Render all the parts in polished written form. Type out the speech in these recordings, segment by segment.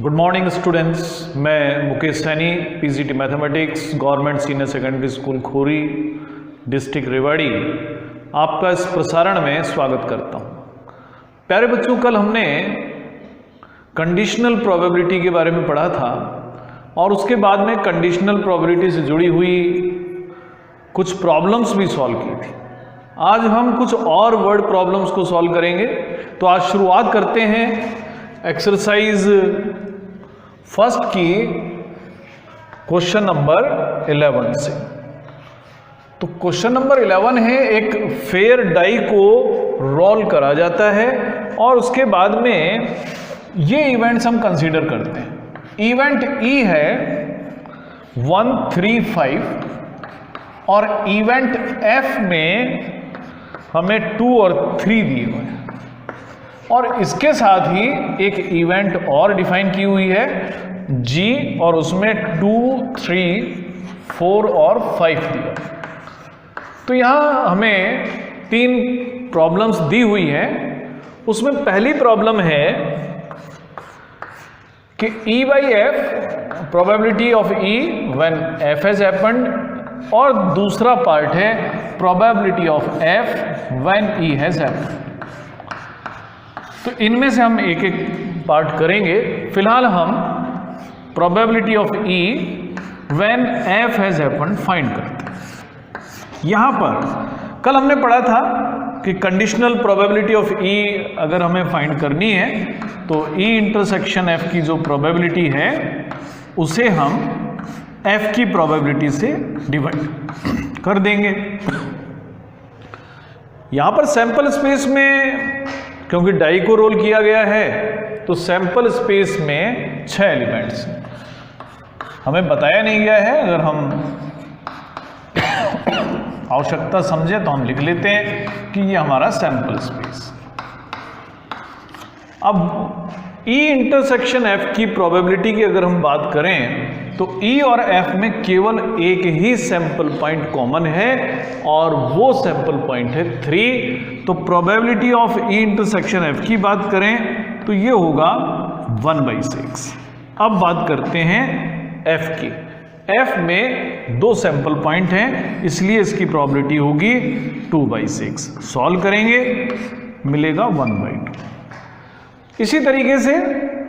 Good morning students, मैं Mukesh Saini, PGT mathematics, government senior secondary school Khori, district Rewari, आपका इस प्रसारण में स्वागत करता हूं। प्यारे बच्चों, कल हमने कंडीशनल प्रोबेबिलिटी के बारे में पढ़ा था और उसके बाद में कंडीशनल प्रोबेबिलिटी से जुड़ी हुई कुछ प्रॉब्लम्स भी सॉल्व की थी। आज हम कुछ और वर्ड प्रॉब्लम्स को सॉल्व करेंगे। तो आज शुरुआत करते हैं एक्सरसाइज फर्स्ट की क्वेश्चन नंबर 11 से। तो क्वेश्चन नंबर 11 है, एक फेयर डाई को रोल करा जाता है और उसके बाद में ये इवेंट्स हम कंसीडर करते हैं। इवेंट ई है 1, 3, 5 और इवेंट एफ में हमें 2 और 3 दिए हुए हैं और इसके साथ ही एक इवेंट और डिफाइन की हुई है जी और उसमें 2, 3, 4 और 5 दिया। तो यहाँ हमें 3 प्रॉब्लम्स दी हुई हैं। उसमें पहली प्रॉब्लम है कि E by F, probability of E when F has happened, और दूसरा पार्ट है probability of F when E has happened. तो इनमें से हम एक एक पार्ट करेंगे। फिलहाल हम probability of E when F has happened find करते हैं। यहां पर कल हमने पढ़ा था कि कंडीशनल प्रोबेबिलिटी ऑफ E अगर हमें फाइंड करनी है तो E इंटरसेक्शन F की जो प्रोबेबिलिटी है उसे हम F की प्रोबेबिलिटी से डिवाइड कर देंगे। यहां पर सैंपल स्पेस में, क्योंकि डाई को रोल किया गया है, तो सैंपल स्पेस में 6 एलिमेंट्स हैं। हमें बताया नहीं गया है, अगर हम आवश्यकता समझे तो हम लिख लेते हैं कि ये हमारा सैंपल स्पेस। अब E इंटरसेक्शन F की प्रोबेबिलिटी की अगर हम बात करें तो E और F में केवल एक ही सैंपल पॉइंट कॉमन है और वो सैंपल पॉइंट है 3। तो probability of E intersection F की बात करें तो ये होगा 1/6। अब बात करते हैं F की। F में 2 सैंपल पॉइंट हैं, इसलिए इसकी प्रोबेबिलिटी होगी 2/6। सॉल्व करेंगे, मिलेगा 1/2। इसी तरीके से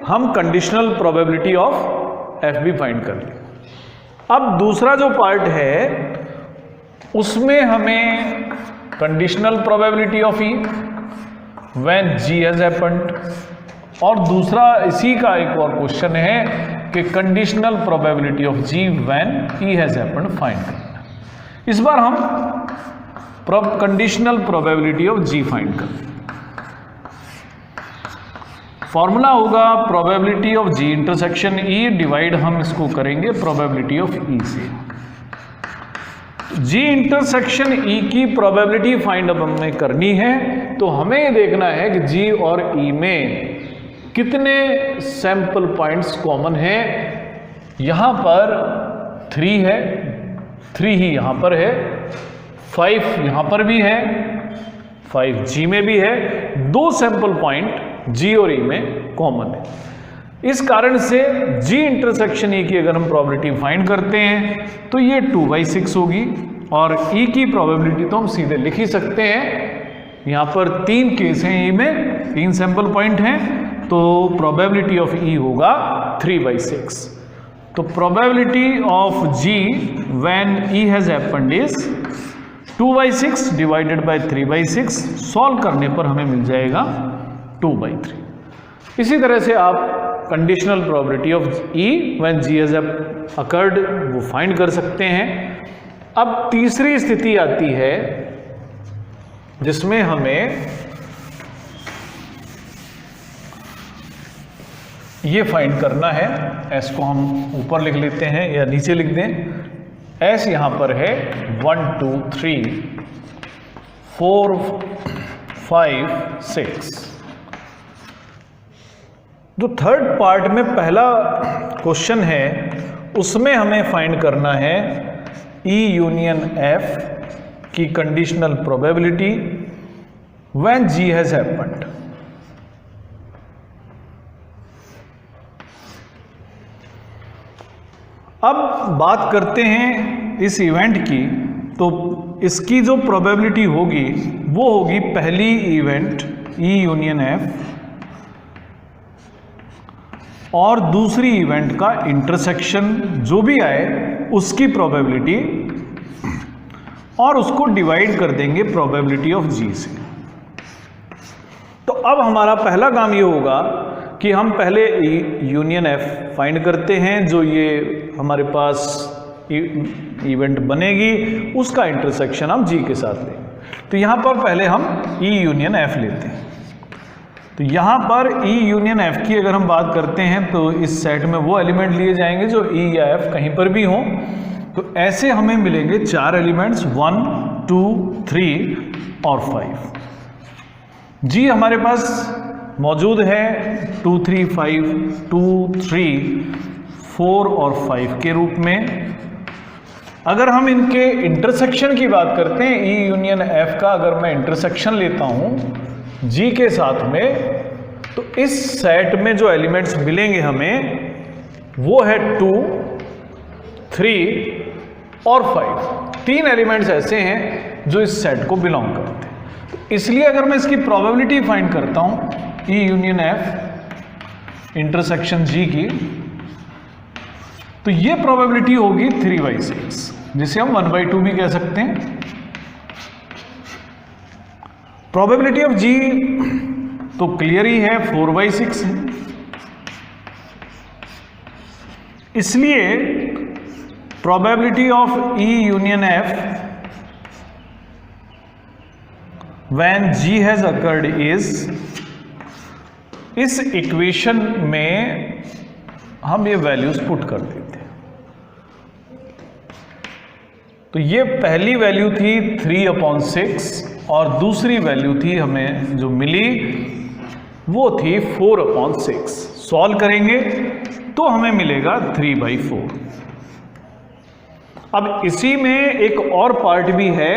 हम कंडीशनल प्रोबेबिलिटी ऑफ F भी फाइंड कर लें। अब दूसरा जो पार्ट है उसमें हमें conditional probability of E when G has happened, और दूसरा इसी का एक और क्वेश्चन है कि conditional probability of G when E has happened find करना। इस बार हम conditional probability of G find करें। फॉर्मूला होगा probability of G intersection E divide हम इसको करेंगे प्रोबेबिलिटी ऑफ E से। G इंटरसेक्शन E की प्रोबेबिलिटी फाइंड अब हमें करनी है, तो हमें ये देखना है कि G और E में कितने सैंपल पॉइंट्स कॉमन हैं। यहां पर 3 है, 3 ही यहां पर है, 5 यहां पर भी है, 5 G में भी है। 2 सैंपल पॉइंट G और E में कॉमन है। इस कारण से G इंटरसेक्शन E की अगर हम प्रोबेबिलिटी फाइंड करते हैं तो ये 2/6 होगी और E की प्रोबेबिलिटी तो हम सीधे लिख ही सकते हैं। यहाँ पर 3 केस हैं, E में 3 सैंपल पॉइंट हैं, तो प्रोबेबिलिटी ऑफ E होगा 3/6। तो probability of G when E has happened is 2/6 divided by 3/6। Solve करने पर हमें मिल जाएगा 2/3। इसी तरह से आप conditional probability of E when G has occurred वो फाइंड कर सकते हैं। अब तीसरी स्थिति आती है जिसमें हमें ये फाइंड करना है। S को हम ऊपर लिख लेते हैं या नीचे लिख दें। S यहां पर है 1, 2, 3, 4, 5, 6। जो थर्ड पार्ट में पहला क्वेश्चन है उसमें हमें फाइंड करना है E यूनियन F की conditional probability when G has happened. अब बात करते हैं इस इवेंट की, तो इसकी जो प्रोबेबिलिटी होगी वो होगी पहली इवेंट E यूनियन F और दूसरी इवेंट का इंटरसेक्शन जो भी आए उसकी प्रोबेबिलिटी, और उसको डिवाइड कर देंगे प्रोबेबिलिटी ऑफ G से। तो अब हमारा पहला काम ये होगा कि हम पहले E यूनियन F फाइंड करते हैं, जो ये हमारे पास इवेंट बनेगी उसका इंटरसेक्शन हम G के साथ लेंगे। तो यहां पर पहले हम E यूनियन F लेते हैं। तो यहां पर E यूनियन F की अगर हम बात करते हैं तो इस सेट में वो एलिमेंट लिए जाएंगे जो E या F कहीं पर भी हों। तो ऐसे हमें मिलेंगे 4 एलिमेंट्स 1, 2, 3 और 5। G हमारे पास मौजूद है 2, 3, 5, 2, 3, 4 और 5 के रूप में। अगर हम इनके इंटरसेक्शन की बात करते हैं, E यूनियन F का अगर मैं इंटरसेक्शन लेता हूं G के साथ में, तो इस सेट में जो एलिमेंट्स मिलेंगे हमें वो है 2, 3 और 5। 3 एलिमेंट्स ऐसे हैं जो इस सेट को बिलोंग करते हैं। तो इसलिए अगर मैं इसकी प्रोबेबिलिटी फाइंड करता हूं E union F intersection G की, तो ये प्रोबेबिलिटी होगी 3/6, जिसे हम 1/2 भी कह सकते हैं। प्रोबेबिलिटी ऑफ G तो क्लियर ही है, 4/6 है। इसलिए probability of E union F when G has occurred is, इस इक्वेशन में हम ये वैल्यूज पुट कर देते हैं। तो ये पहली वैल्यू थी 3/6 और दूसरी वैल्यू थी हमें जो मिली वो थी 4/6। सॉल्व करेंगे तो हमें मिलेगा 3/4। अब इसी में एक और पार्ट भी है।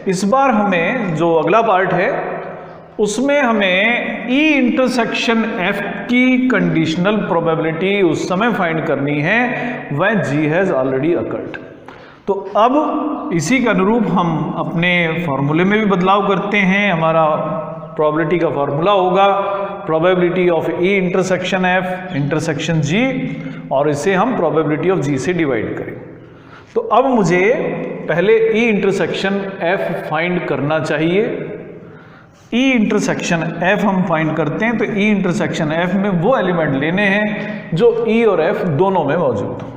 इस बार हमें जो अगला पार्ट है उसमें हमें E इंटरसेक्शन F की कंडीशनल प्रोबेबिलिटी उस समय फाइंड करनी है when G has already occurred. तो अब इसी के अनुरूप हम अपने फॉर्मूले में भी बदलाव करते हैं। हमारा प्रोबेबिलिटी का फॉर्मूला होगा probability of E intersection F intersection G, और इसे हम प्रोबेबिलिटी ऑफ G से डिवाइड करें। तो अब मुझे पहले E इंटरसेक्शन F फाइंड करना चाहिए। E इंटरसेक्शन F हम फाइंड करते हैं तो E इंटरसेक्शन F में वो एलिमेंट लेने हैं जो E और F दोनों में मौजूद हो।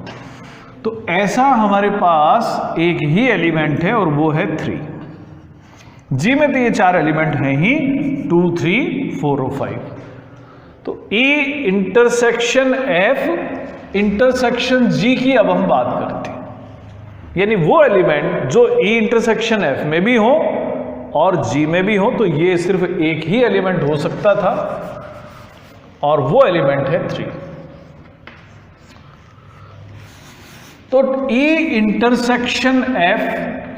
तो ऐसा हमारे पास एक ही एलिमेंट है और वो है 3। G में तो ये 4 एलिमेंट हैं ही, 2, 3, 4 और 5। तो E intersection F intersection G की अब हम बात करते हैं, यानी वो एलिमेंट जो E इंटरसेक्शन F में भी हो और G में भी हो। तो ये सिर्फ एक ही एलिमेंट हो सकता था और वो एलिमेंट है 3। तो E intersection F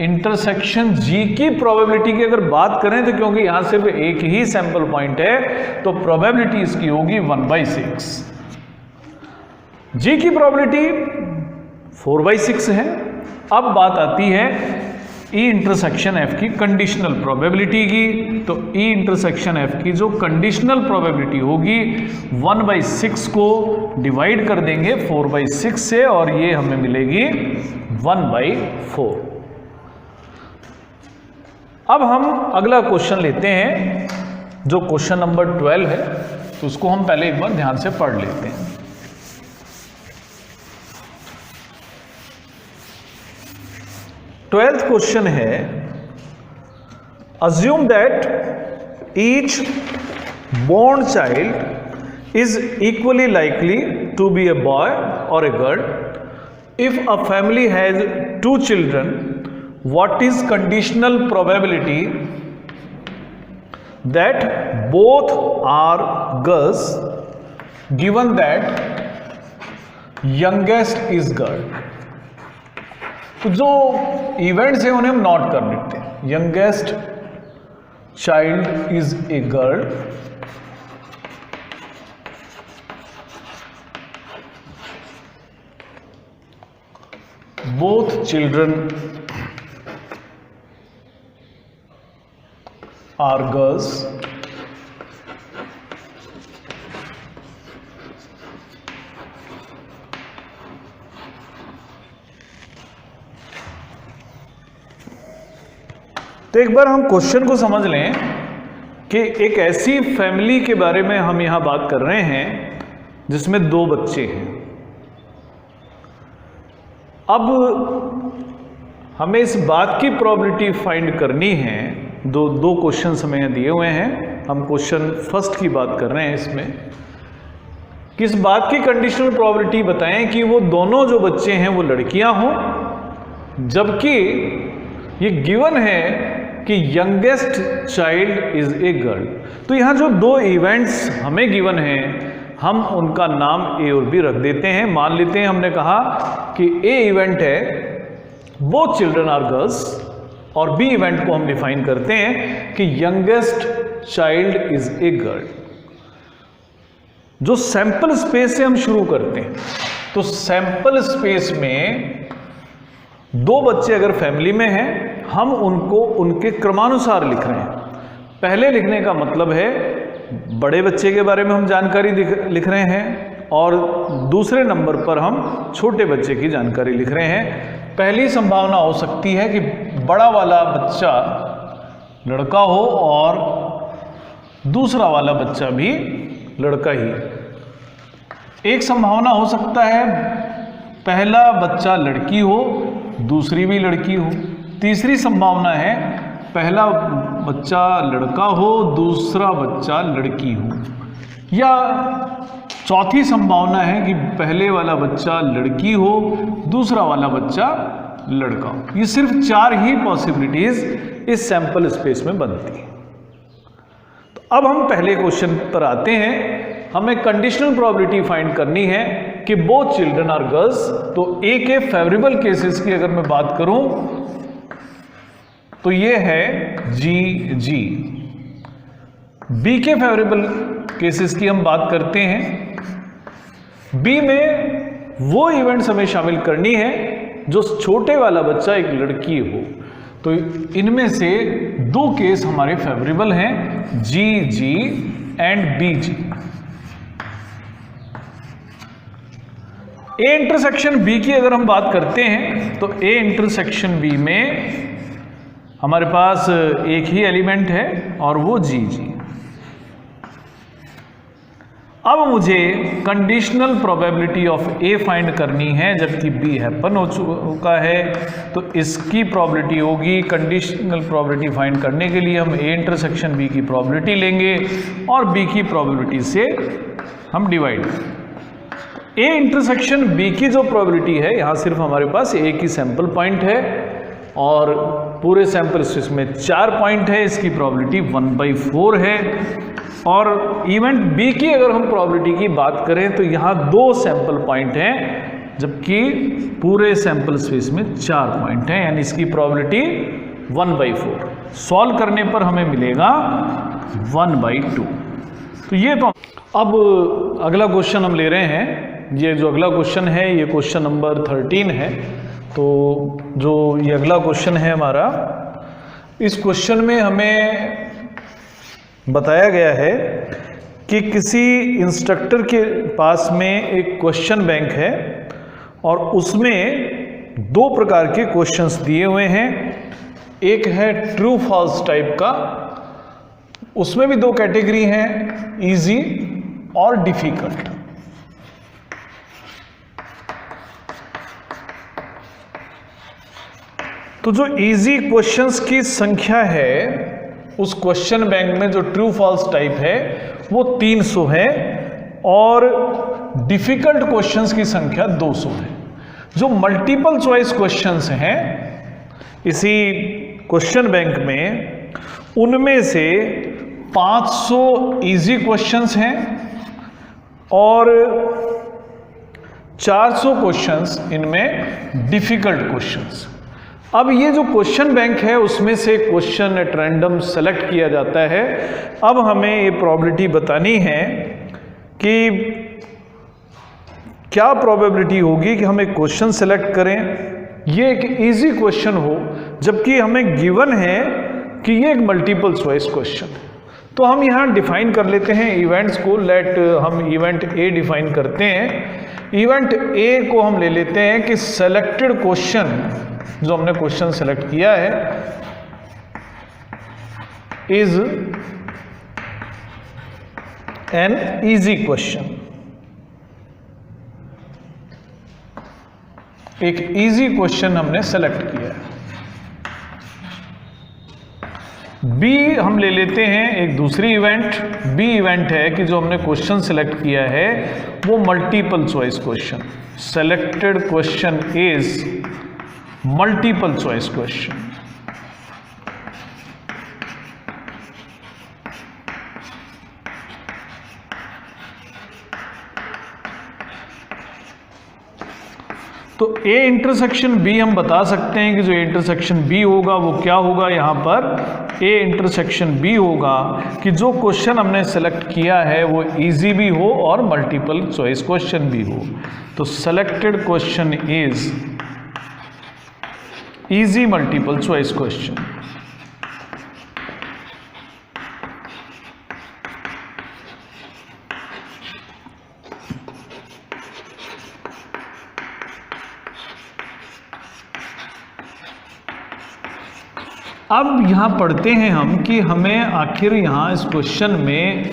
intersection G की प्रोबेबिलिटी की अगर बात करें तो क्योंकि यहां सिर्फ एक ही सैंपल पॉइंट है तो प्रोबेबिलिटी इसकी होगी 1/6। G की प्रोबेबिलिटी 4/6 है। अब बात आती है E इंटरसेक्शन F की कंडीशनल प्रोबेबिलिटी की। तो E इंटरसेक्शन F की जो कंडीशनल प्रोबेबिलिटी होगी 1/6 को डिवाइड कर देंगे 4/6 से और ये हमें मिलेगी 1/4। अब हम अगला क्वेश्चन लेते हैं जो क्वेश्चन नंबर 12 है। तो उसको हम पहले एक बार ध्यान से पढ़ लेते हैं। ट्वेल्थ क्वेश्चन है, assume that each born child is equally likely to be a boy or a girl. If a family has 2 children, what is conditional probability that both are girls given that youngest is girl? तो जो events हैं उन्हें हम note कर लेते हैं। Youngest child is a girl, both children are girls, तो एक बार हम क्वेश्चन को समझ लें कि एक ऐसी फैमिली के बारे में हम यहां बात कर रहे हैं जिसमें 2 बच्चे हैं। अब हमें इस बात की प्रोबेबिलिटी फाइंड करनी है, दो क्वेश्चन हमें दिए हुए हैं, हम क्वेश्चन फर्स्ट की बात कर रहे हैं इसमें, किस बात की कंडीशनल प्रोबेबिलिटी बताएं कि वो दोनों जो बच्चे हैं वो लड़कियां हों, जबकि ये गिवन है कि youngest child is a girl. तो यहां जो 2 इवेंट्स हमें गिवन हैं, हम उनका नाम ए और बी रख देते हैं। मान लेते हैं हमने कहा कि ए इवेंट है बोथ चिल्ड्रन आर गर्ल्स, और बी इवेंट को हम डिफाइन करते हैं कि youngest child is a girl. जो सैंपल स्पेस से हम शुरू करते हैं, तो सैंपल स्पेस में 2 बच्चे अगर फैमिली में हैं, हम उनको उनके क्रमानुसार लिख रहे हैं। पहले लिखने का मतलब है बड़े बच्चे के बारे में हम जानकारी लिख रहे हैं, और दूसरे नंबर पर हम छोटे बच्चे की जानकारी लिख रहे हैं। पहली संभावना हो सकती है कि बड़ा वाला बच्चा लड़का हो और दूसरा वाला बच्चा भी लड़का ही। एक संभावना हो सकता है पहला बच्चा लड़की हो, दूसरी भी लड़की हो। तीसरी संभावना है पहला बच्चा लड़का हो, दूसरा बच्चा लड़की हो। या चौथी संभावना है कि पहले वाला बच्चा लड़की हो, दूसरा वाला बच्चा लड़का हो। ये सिर्फ 4 ही पॉसिबिलिटीज इस सैंपल स्पेस में बनती है। तो अब हम पहले क्वेश्चन पर आते हैं। हमें कंडीशनल प्रोबेबिलिटी फाइंड करनी है कि बोथ चिल्ड्रन आर गर्ल्स। तो ए के फेवरेबल केसेस की अगर मैं बात करूं तो ये है जी। बी के फेवरेबल केसेस की हम बात करते हैं। बी में वो इवेंट्स हमें शामिल करनी है जो छोटे वाला बच्चा एक लड़की हो। तो इनमें से 2 केस हमारे फेवरेबल हैं, G and B. A intersection B की अगर हम बात करते हैं तो ए इंटरसेक्शन बी में हमारे पास एक ही एलिमेंट है और वो जी। अब मुझे conditional probability of A find करनी है, जबकि बी हैपन हो चुका है। तो इसकी प्रोबेबिलिटी होगी, कंडीशनल प्रोबेबिलिटी फाइंड करने के लिए हम ए इंटरसेक्शन बी की प्रोबेबिलिटी लेंगे और बी की प्रोबेबिलिटी से हम डिवाइड। ए इंटरसेक्शन बी की जो प्रोबेबिलिटी है, यहाँ सिर्फ हमारे पास ए की सैंपल पॉइंट है और पूरे सैंपल स्पेस में 4 पॉइंट है, इसकी प्रोबेबिलिटी 1/4 है। और इवेंट बी की अगर हम प्रोबेबिलिटी की बात करें तो यहाँ 2 सैंपल पॉइंट हैं, जबकि पूरे सैंपल स्पेस में 4 पॉइंट हैं, यानी इसकी प्रोबेबिलिटी 1/4। सॉल्व करने पर हमें मिलेगा 1/2। तो ये तो अब अगला क्वेश्चन हम ले रहे हैं। ये जो अगला क्वेश्चन है ये क्वेश्चन नंबर 13 है। तो जो ये अगला क्वेश्चन है हमारा, इस क्वेश्चन में हमें बताया गया है कि किसी इंस्ट्रक्टर के पास में एक क्वेश्चन बैंक है और उसमें 2 प्रकार के क्वेश्चंस दिए हुए हैं। एक है ट्रू फॉल्स टाइप का, उसमें भी 2 कैटेगरी हैं, इजी और डिफिकल्ट। तो जो इजी क्वेश्चंस की संख्या है उस क्वेश्चन बैंक में, जो ट्रू फॉल्स टाइप है वो 300 है और डिफिकल्ट क्वेश्चंस की संख्या 200 है। जो मल्टीपल चॉइस क्वेश्चंस हैं इसी क्वेश्चन बैंक में, उनमें से 500 इजी क्वेश्चंस हैं और 400 क्वेश्चंस इनमें डिफिकल्ट क्वेश्चंस। अब ये जो क्वेश्चन बैंक है उसमें से क्वेश्चन एट रैंडम सेलेक्ट किया जाता है। अब हमें ये प्रोबेबिलिटी बतानी है कि क्या प्रोबेबिलिटी होगी कि हम एक क्वेश्चन सेलेक्ट करें ये एक इजी क्वेश्चन हो, जबकि हमें गिवन है कि ये एक मल्टीपल चॉइस क्वेश्चन है। तो हम यहाँ डिफाइन कर लेते हैं इवेंट्स को। लेट हम इवेंट ए डिफाइन करते हैं। इवेंट ए को हम ले लेते हैं कि सेलेक्टेड क्वेश्चन, जो हमने क्वेश्चन सेलेक्ट किया है, इज एन इजी क्वेश्चन। एक इजी क्वेश्चन हमने सेलेक्ट किया है। बी हम ले लेते हैं एक दूसरी इवेंट। बी इवेंट है कि जो हमने क्वेश्चन सेलेक्ट किया है वो multiple choice question. Selected question is multiple choice question. तो ए इंटरसेक्शन बी हम बता सकते हैं कि जो इंटरसेक्शन बी होगा वो क्या होगा। यहाँ पर ए इंटरसेक्शन बी होगा कि जो क्वेश्चन हमने सेलेक्ट किया है वो इजी भी हो और मल्टीपल चॉइस क्वेश्चन भी हो। तो selected question is easy multiple choice question. अब यहाँ पढ़ते हैं हम कि हमें आखिर यहाँ इस क्वेश्चन में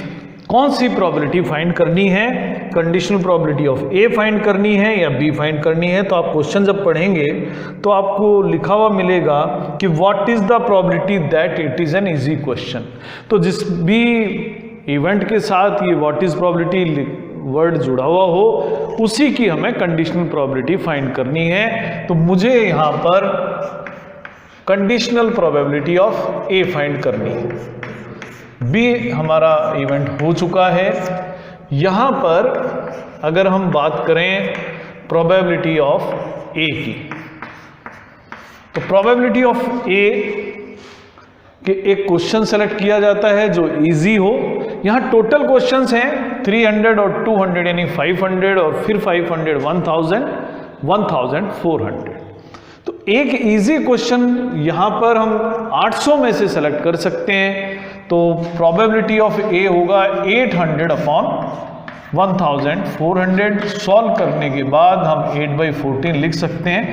कौन सी प्रोबेबिलिटी फाइंड करनी है। Conditional probability of A find करनी है या बी फाइंड करनी है। तो आप क्वेश्चन जब पढ़ेंगे तो आपको लिखा हुआ मिलेगा कि what is the probability that it is an easy question. तो जिस भी इवेंट के साथ ये व्हाट इज प्रोबेबिलिटी वर्ड जुड़ा हुआ हो उसी की हमें कंडीशनल प्रोबेबिलिटी फाइंड करनी है। तो मुझे यहाँ पर conditional probability of A find करनी है। बी हमारा इवेंट हो चुका है। यहाँ पर अगर हम बात करें प्रोबेबिलिटी ऑफ ए की, तो प्रोबेबिलिटी ऑफ ए कि एक क्वेश्चन सेलेक्ट किया जाता है जो इजी हो। यहाँ टोटल क्वेश्चंस हैं 300 और 200 यानी 500 और फिर 500, 1000, 1400। तो एक इजी क्वेश्चन यहाँ पर हम 800 में से सेलेक्ट कर सकते हैं। तो प्रोबेबिलिटी ऑफ ए होगा 800 अपॉन 1400। सॉल्व करने के बाद हम 8/14 लिख सकते हैं।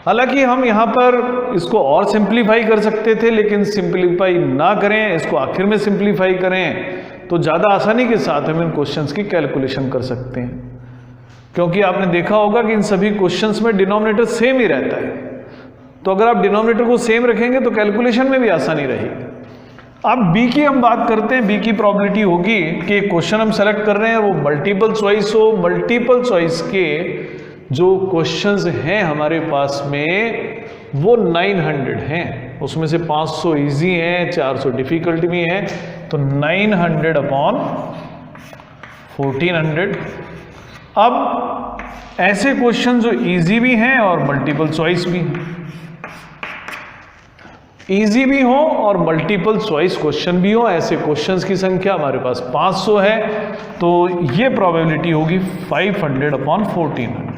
हालांकि हम यहाँ पर इसको और सिंप्लीफाई कर सकते थे, लेकिन सिंप्लीफाई ना करें, इसको आखिर में सिंप्लीफाई करें तो ज़्यादा आसानी के साथ हम इन क्वेश्चंस की कैलकुलेशन कर सकते हैं। क्योंकि आपने देखा होगा कि इन सभी क्वेश्चंस में डिनोमिनेटर सेम ही रहता है। तो अगर आप डिनोमिनेटर को सेम रखेंगे तो कैलकुलेशन में भी आसानी रहेगी। अब बी की हम बात करते हैं। बी की प्रोबेबिलिटी होगी कि क्वेश्चन हम सेलेक्ट कर रहे हैं वो मल्टीपल चॉइस हो। मल्टीपल चॉइस के जो क्वेश्चंस हैं हमारे पास में वो 900 हैं। उसमें से 500 इजी हैं, 400 डिफिकल्ट भी हैं। तो 900 अपॉन 1400। अब ऐसे क्वेश्चन जो इजी भी हैं और मल्टीपल चॉइस भी हैं, इजी भी हो और मल्टीपल चॉइस क्वेश्चन भी हो, ऐसे क्वेश्चंस की संख्या हमारे पास 500 है। तो ये प्रोबेबिलिटी होगी 500 अपॉन 1400।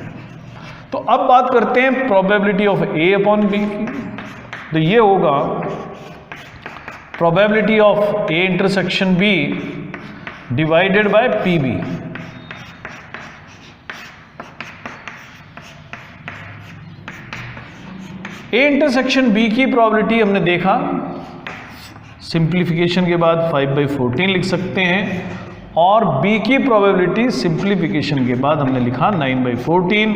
तो अब बात करते हैं probability of A upon B की। तो ये होगा probability of A intersection B divided by P B. A intersection B की प्रोबेबिलिटी हमने देखा, सिंप्लीफिकेशन के बाद 5/14 लिख सकते हैं। और बी की प्रोबेबिलिटी सिंप्लीफिकेशन के बाद हमने लिखा 9/14।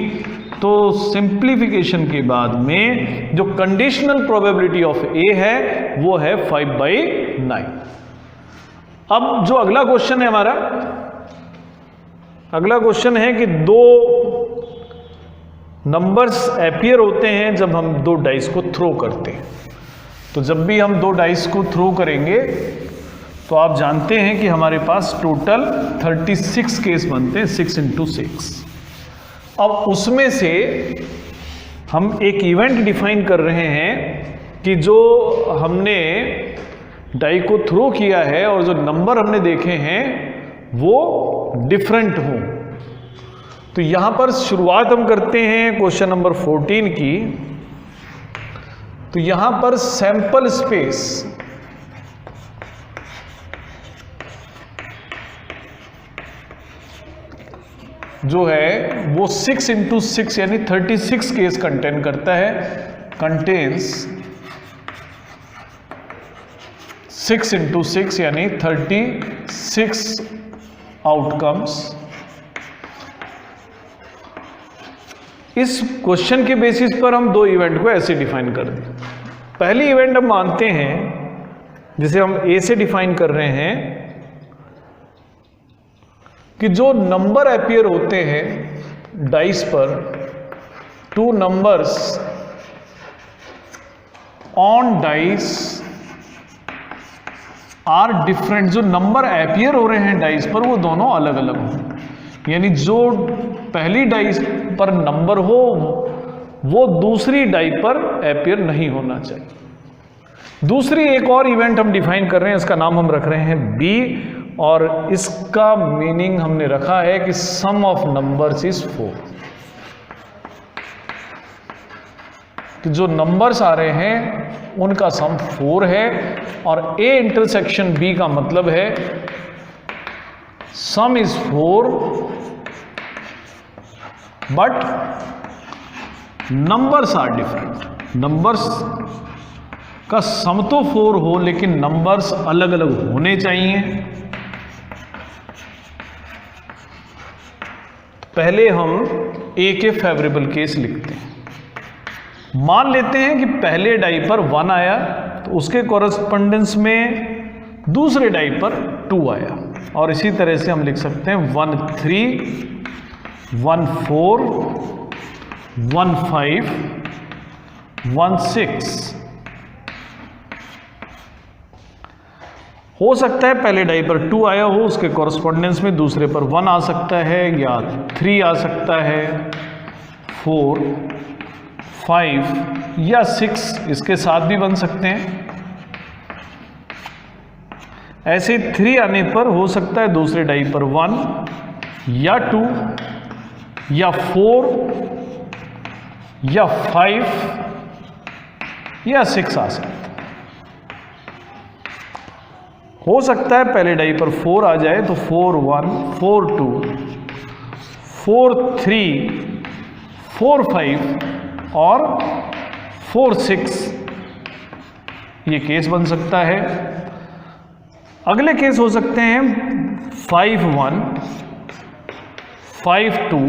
तो सिंप्लीफिकेशन के बाद में जो कंडीशनल प्रोबेबिलिटी ऑफ ए है वो है 5/9। अब जो अगला क्वेश्चन है हमारा, अगला क्वेश्चन है कि दो नंबर्स अपीयर होते हैं जब हम दो डाइस को थ्रो करते हैं। तो जब भी हम दो डाइस को थ्रो करेंगे तो आप जानते हैं कि हमारे पास टोटल 36 केस बनते हैं, 6 × 6। अब उसमें से हम एक इवेंट डिफाइन कर रहे हैं कि जो हमने डाई को थ्रो किया है और जो नंबर हमने देखे हैं वो डिफरेंट हों। तो तो यहां पर शुरुआत हम करते हैं क्वेश्चन नंबर 14 की। तो यहां पर सैंपल स्पेस जो है वो 6 × 6 यानी 36 केस कंटेन करता है, कंटेन्स 6 × 6 यानी 36 आउटकम्स। इस क्वेश्चन के बेसिस पर हम दो इवेंट को ऐसे डिफाइन कर दें। पहली इवेंट हम मानते हैं, जिसे हम ए से डिफाइन कर रहे हैं, कि जो नंबर अपीयर होते हैं डाइस पर, 2 numbers on dice are different. जो नंबर अपीयर हो रहे हैं डाइस पर वो दोनों अलग अलग हों, यानी जो पहली डाइस पर नंबर हो वो दूसरी डाई पर अपीयर नहीं होना चाहिए। दूसरी एक और इवेंट हम डिफाइन कर रहे हैं, इसका नाम हम रख रहे हैं बी, और इसका मीनिंग हमने रखा है कि सम ऑफ नंबर्स इज 4। कि जो नंबर्स आ रहे हैं उनका सम 4 है, और ए इंटरसेक्शन बी का मतलब है sum is 4 but numbers are different. Numbers का सम तो 4 हो लेकिन नंबर्स अलग अलग होने चाहिए। पहले हम ए के फेवरेबल केस लिखते हैं। मान लेते हैं कि पहले डाई पर 1 आया, तो उसके कॉरेस्पॉन्डेंस में दूसरे डाई पर 2 आया, और इसी तरह से हम लिख सकते हैं 1 3 1 4 1 5 1 6। हो सकता है पहले डाई पर 2 आया हो, उसके कॉरेस्पॉन्डेंस में दूसरे पर 1 आ सकता है, या 3 आ सकता है, 4 5 या 6 इसके साथ भी बन सकते हैं। ऐसे 3 आने पर हो सकता है दूसरे डाई पर 1 या 2 या 4 या 5 या 6 आ सकता है। हो सकता है पहले डाई पर 4 आ जाए तो 4 1 4 2 4 3 4 5 और 4 6 ये केस बन सकता है। अगले केस हो सकते हैं 5 1 5 2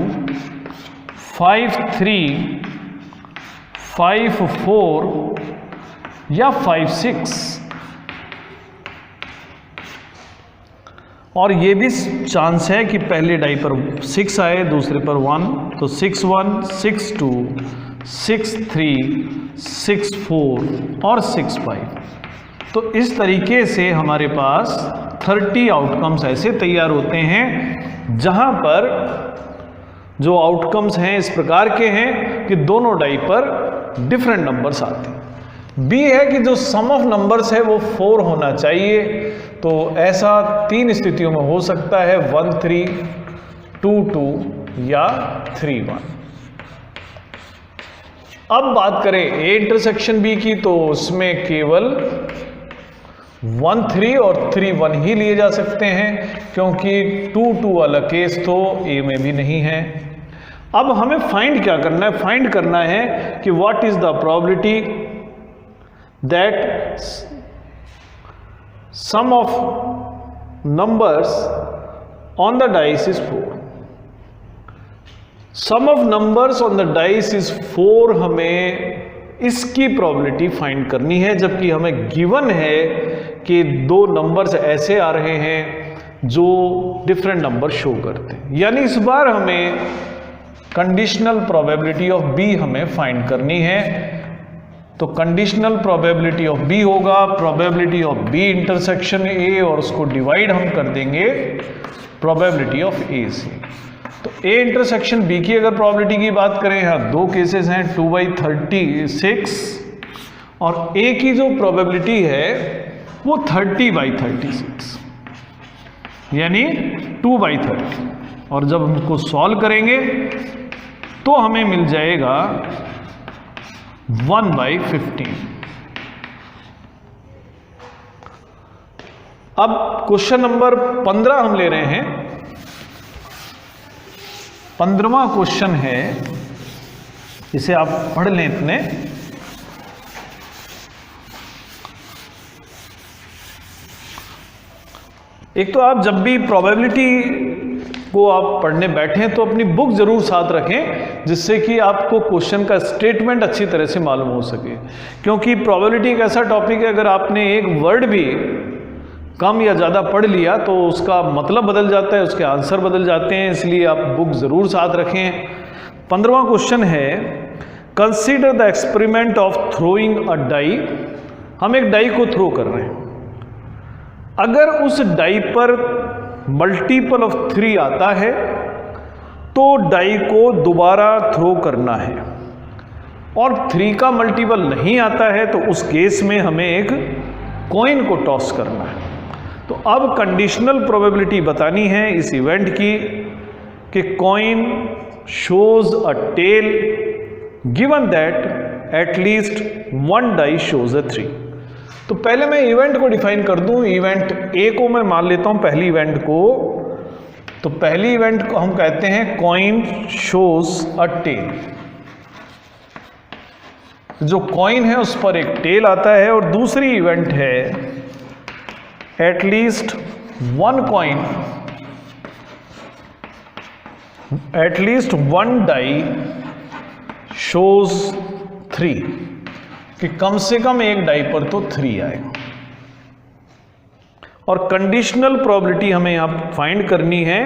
5 3 5 4 या 5 6, और ये भी चांस है कि पहले डाई पर 6 आए, दूसरे पर 1, तो 6 1 6 2 6 3 6 4 और 6 5। तो इस तरीके से हमारे पास 30 आउटकम्स ऐसे तैयार होते हैं जहां पर जो आउटकम्स हैं इस प्रकार के हैं कि दोनों डाई पर डिफरेंट नंबर्स आते हैं। बी है कि जो सम ऑफ नंबर्स है वो 4 होना चाहिए। तो ऐसा 3 स्थितियों में हो सकता है, 1 3 2 2 या 3 1। अब बात करें ए इंटरसेक्शन बी की, तो उसमें केवल 1 3 और 3 1 ही लिए जा सकते हैं, क्योंकि 2 2 वाला केस तो ए में भी नहीं है। अब हमें फाइंड क्या करना है? फाइंड करना है कि what is the probability that sum of numbers on the dice is 4। Sum of numbers on the dice is 4, हमें इसकी प्रोबेबिलिटी फाइंड करनी है, जबकि हमें गिवन है कि 2 नंबर्स ऐसे आ रहे हैं जो डिफरेंट नंबर शो करते हैं। यानी इस बार हमें कंडीशनल प्रोबेबिलिटी ऑफ बी हमें फाइंड करनी है। तो कंडीशनल प्रोबेबिलिटी ऑफ बी होगा probability of B intersection A, और उसको डिवाइड हम कर देंगे प्रोबेबिलिटी ऑफ ए से। तो ए इंटरसेक्शन बी की अगर प्रोबेबिलिटी की बात करें, यहाँ 2 केसेस हैं, 2/36, और ए की जो प्रोबेबिलिटी है वो 30/36 यानी 2/30। और जब हम इसको सॉल्व करेंगे तो हमें मिल जाएगा 1/15। अब क्वेश्चन नंबर 15 हम ले रहे हैं। 15वां क्वेश्चन है, इसे आप पढ़ लें इतने। एक तो आप जब भी प्रोबेबिलिटी को आप पढ़ने बैठें तो अपनी बुक जरूर साथ रखें, जिससे कि आपको क्वेश्चन का स्टेटमेंट अच्छी तरह से मालूम हो सके। क्योंकि प्रोबेबिलिटी एक ऐसा टॉपिक है, अगर आपने एक वर्ड भी कम या ज़्यादा पढ़ लिया तो उसका मतलब बदल जाता है, उसके आंसर बदल जाते हैं, इसलिए आप बुक ज़रूर साथ रखें। 15वां क्वेश्चन है, consider the experiment of throwing a die. हम एक डाई को थ्रो कर रहे हैं। अगर उस डाई पर मल्टीपल ऑफ 3 आता है तो डाई को दोबारा थ्रो करना है, और 3 का मल्टीपल नहीं आता है तो उस केस में हमें एक कॉइन को टॉस करना है। तो अब कंडीशनल प्रोबेबिलिटी बतानी है इस इवेंट की कि coin shows a tail given that at least 1 die shows a 3। तो पहले मैं इवेंट को डिफाइन कर दूं। इवेंट ए को मैं मान लेता हूं, पहली इवेंट को। तो पहली इवेंट को हम कहते हैं कॉइन शोज अ टेल। जो कॉइन है उस पर एक टेल आता है, और दूसरी इवेंट है at least 1 coin, at least 1 die shows 3, कि कम से कम एक डाई पर तो 3 आएगा। और कंडीशनल प्रोबेबिलिटी हमें यहां फाइंड करनी है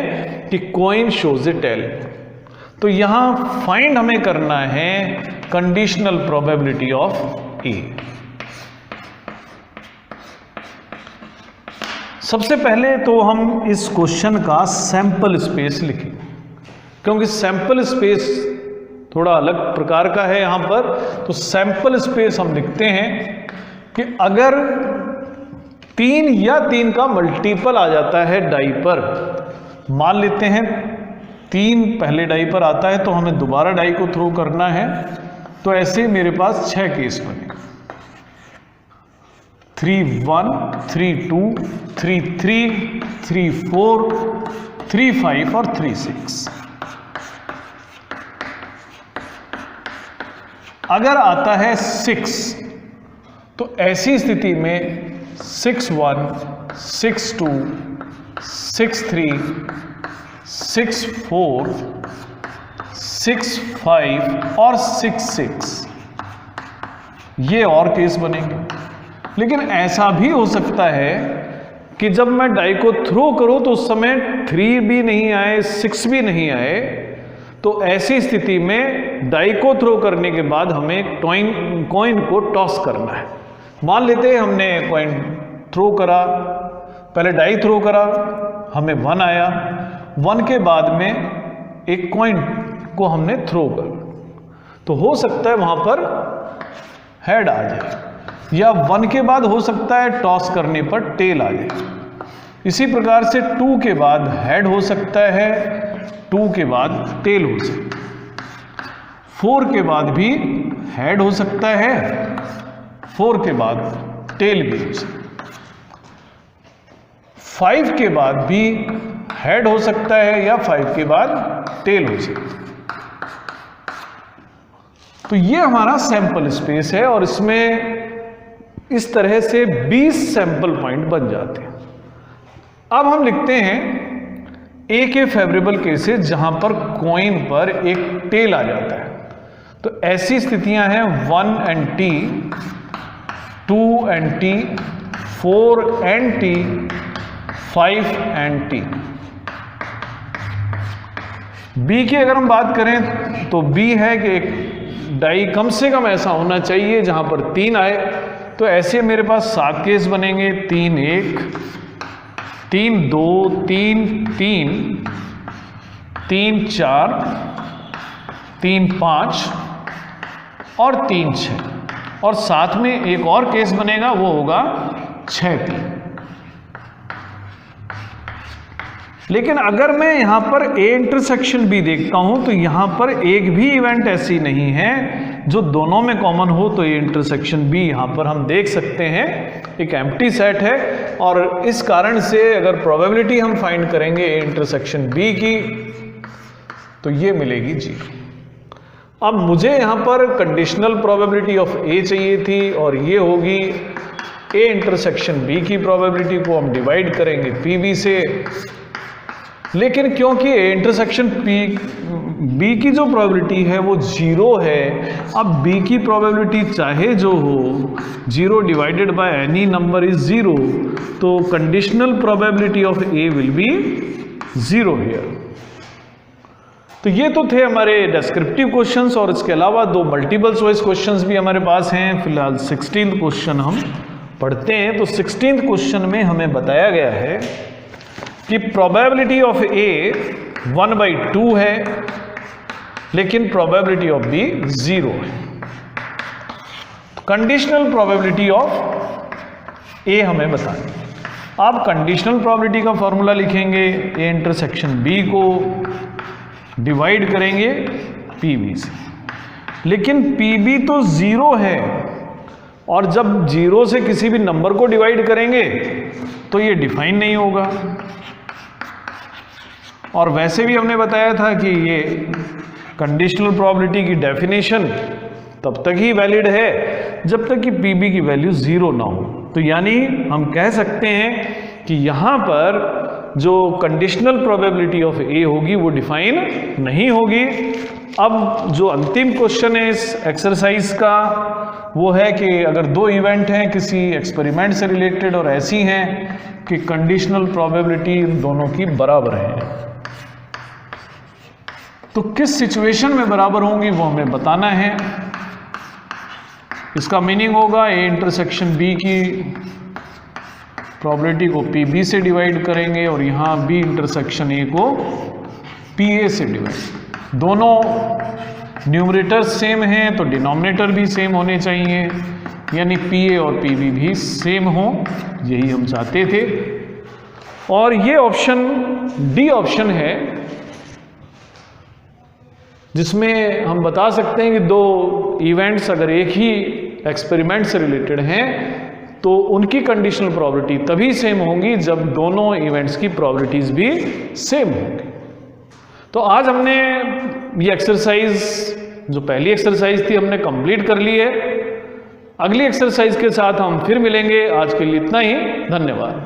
कि कॉइन शोज ए टेल। तो यहां फाइंड हमें करना है कंडीशनल प्रोबेबिलिटी ऑफ ए। सबसे पहले तो हम इस क्वेश्चन का सैंपल स्पेस लिखें, क्योंकि सैंपल स्पेस थोड़ा अलग प्रकार का है यहां पर। तो सैंपल स्पेस हम लिखते हैं कि अगर 3 या 3 का मल्टीपल आ जाता है डाई पर, मान लेते हैं 3 पहले डाई पर आता है तो हमें दोबारा डाई को थ्रो करना है, तो ऐसे मेरे पास 6 केस बनेगा। 3-1, 3-2, 3-3, 3-4, 3-5 और 3-6। अगर आता है 6 तो ऐसी स्थिति में 6-1, 6-2, 6-3, 6-4, 6-5 और 6-6 ये और केस बनेंगे। लेकिन ऐसा भी हो सकता है कि जब मैं डाई को थ्रो करूं तो उस समय 3 भी नहीं आए, 6 भी नहीं आए। तो ऐसी स्थिति में डाई को थ्रो करने के बाद हमें कॉइन को टॉस करना है। मान लेते हैं हमने कॉइन थ्रो करा, पहले डाई थ्रो करा, हमें 1 आया। 1 के बाद में एक कॉइन को हमने थ्रो कर, तो हो सकता है वहां पर हेड आ जाए, या 1 के बाद हो सकता है टॉस करने पर टेल आ जाए। इसी प्रकार से 2 के बाद हेड हो सकता है, 2 के बाद टेल हो सकता है, 4 के बाद भी हेड हो सकता है, 4 के बाद टेल भी हो सकता है, 5 के बाद भी हेड हो सकता है या 5 के बाद टेल हो सकता है। तो ये हमारा सैंपल स्पेस है, और इसमें इस तरह से 20 सैंपल पॉइंट बन जाते हैं। अब हम लिखते हैं ए के फेवरेबल केसेस जहां पर कॉइन पर एक टेल आ जाता है। तो ऐसी स्थितियां हैं 1 and T, 2 and T, 4 and T, 5 and T. B की अगर हम बात करें तो बी है कि एक डाई कम से कम ऐसा होना चाहिए जहां पर 3 आए। तो ऐसे मेरे पास 7 केस बनेंगे, 3-1, 3-2, 3-3, 3-4, 3-5 और 3-6, और साथ में एक और केस बनेगा, वो होगा 6-3। लेकिन अगर मैं यहाँ पर A इंटरसेक्शन B देखता हूँ तो यहाँ पर एक भी इवेंट ऐसी नहीं है जो दोनों में कॉमन हो, तो A इंटरसेक्शन B यहाँ पर हम देख सकते हैं एक एम्प्टी सेट है, और इस कारण से अगर प्रोबेबिलिटी हम फाइंड करेंगे A इंटरसेक्शन B की तो ये मिलेगी 0। अब मुझे यहाँ पर कंडीशनल प्रोबेबिलिटी ऑफ A चाहिए थी, और ये होगी A इंटरसेक्शन B की प्रोबेबिलिटी को हम डिवाइड करेंगे PB से, लेकिन क्योंकि A इंटरसेक्शन B की जो प्रोबेबिलिटी है वो 0 है, अब B की प्रोबेबिलिटी चाहे जो हो 0 divided by any number is 0, तो conditional probability of A will be 0 here. तो ये तो थे हमारे डेस्क्रिप्टिव क्वेश्चंस, और इसके अलावा 2 मल्टीपल चॉइस क्वेश्चंस भी हमारे पास हैं। फिलहाल 16th क्वेश्चन हम पढ़ते हैं। तो 16th क्वेश्चन में हमें बताया गया है कि प्रोबेबिलिटी ऑफ A 1/2 है, लेकिन प्रोबेबिलिटी ऑफ B 0 है। कंडीशनल प्रोबेबिलिटी ऑफ A हमें बतानी। आप कंडीशनल प्रोबेबिलिटी का फॉर्मूला लिखेंगे, A इंटरसेक्शन B को डिवाइड करेंगे PB से, लेकिन PB तो 0 है, और जब 0 से किसी भी नंबर को डिवाइड करेंगे तो ये डिफाइन नहीं होगा। और वैसे भी हमने बताया था कि ये कंडीशनल प्रोबेबिलिटी की डेफिनेशन तब तक ही वैलिड है जब तक कि PB की वैल्यू 0 ना हो। तो यानी हम कह सकते हैं कि यहाँ पर जो कंडीशनल प्रोबेबिलिटी ऑफ A होगी वो डिफाइन नहीं होगी। अब जो अंतिम क्वेश्चन है इस एक्सरसाइज का वो है कि अगर 2 इवेंट हैं किसी एक्सपेरिमेंट से रिलेटेड और ऐसी हैं कि कंडीशनल प्रोबेबिलिटी दोनों की बराबर है, तो किस सिचुएशन में बराबर होंगी वो हमें बताना है। इसका मीनिंग होगा A इंटरसेक्शन B की प्रोबेबिलिटी को PB से डिवाइड करेंगे, और यहाँ B इंटरसेक्शन A को PA से डिवाइड। दोनों न्यूमरेटर सेम हैं तो डिनोमिनेटर भी सेम होने चाहिए, यानी PA और PB भी सेम हो, यही हम चाहते थे। और ये ऑप्शन D ऑप्शन है जिसमें हम बता सकते हैं कि 2 इवेंट्स अगर एक ही एक्सपेरिमेंट से रिलेटेड हैं तो उनकी कंडीशनल प्रोबेबिलिटी तभी सेम होंगी जब दोनों इवेंट्स की प्रोबेबिलिटीज भी सेम होंगी। तो आज हमने ये एक्सरसाइज, जो पहली एक्सरसाइज थी, हमने कंप्लीट कर ली है। अगली एक्सरसाइज के साथ हम फिर मिलेंगे। आज के लिए इतना ही, धन्यवाद।